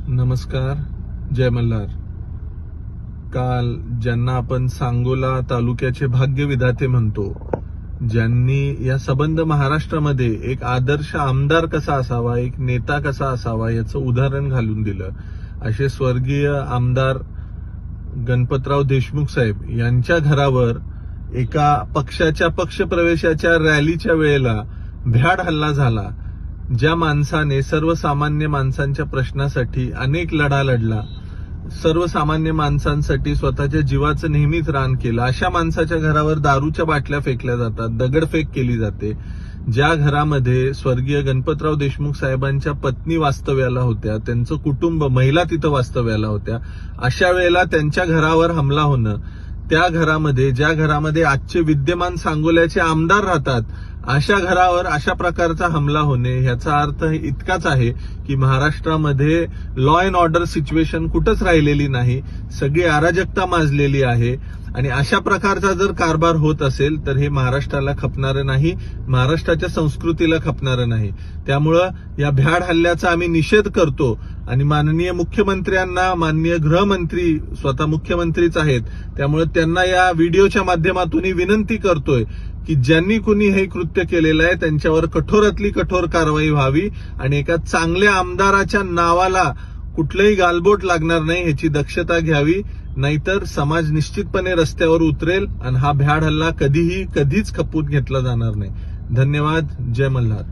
नमस्कार. जय मल्हार. काल ज्यांना आपण सांगोला तालुक्याचे भाग्यविधाते म्हणतो, ज्यांनी या सबंध महाराष्ट्रामध्ये एक आदर्श आमदार कसा असावा, एक नेता कसा असावा याचं उदाहरण घालून दिलं, असे स्वर्गीय आमदार गणपतराव देशमुख साहेब यांच्या घरावर एका पक्षाच्या पक्षप्रवेशाच्या रॅलीच्या वेळेला भ्याड हल्ला झाला. ज्या माणसाने सर्वसामान्य माणसांच्या प्रश्नासाठी अनेक लढा लढला, सर्वसामान्य माणसांसाठी स्वतःच्या जीवाचं नेहमीच रान केलं, अशा माणसाच्या घरावर दारूच्या बाटल्या फेकल्या जातात, दगडफेक केली जाते. ज्या घरामध्ये स्वर्गीय गणपतराव देशमुख साहेबांच्या पत्नी वास्तव्याला होत्या, त्यांचं कुटुंब, महिला तिथं वास्तव्याला होत्या, अशा वेळेला त्यांच्या घरावर हमला होणं, त्या घरामध्ये, ज्या घरामध्ये आजचे विद्यमान सांगोल्याचे आमदार राहतात, अशा घरावर अशा प्रकारचा हमला होणे, ह्याचा अर्थ इतकाच आहे की महाराष्ट्रामध्ये लॉ अँड ऑर्डर सिच्युएशन कुठंच राहिलेली नाही, सगळी अराजकता माजलेली आहे. आणि अशा प्रकारचा जर कारभार होत असेल तर हे महाराष्ट्राला खपणारं नाही, महाराष्ट्राच्या संस्कृतीला खपणारं नाही. त्यामुळं या भ्याड हल्ल्याचा आम्ही निषेध करतो आणि माननीय मुख्यमंत्र्यांना, माननीय गृहमंत्री स्वतः मुख्यमंत्रीच आहेत, त्यामुळे त्यांना या व्हिडिओच्या माध्यमातून विनंती करतोय की ज्यांनी कुणी हे कृत्य केलेलं आहे त्यांच्यावर कठोरातली कठोर कारवाई व्हावी आणि एका चांगल्या आमदाराच्या नावाला कुठलंही गालबोट लागणार नाही ह्याची दक्षता घ्यावी, नाहीतर समाज निश्चितपणे रस्त्यावर उतरेल आणि हा भ्याड हल्ला कधीच खपून घेतला जाणार नाही. धन्यवाद. जय मल्हार.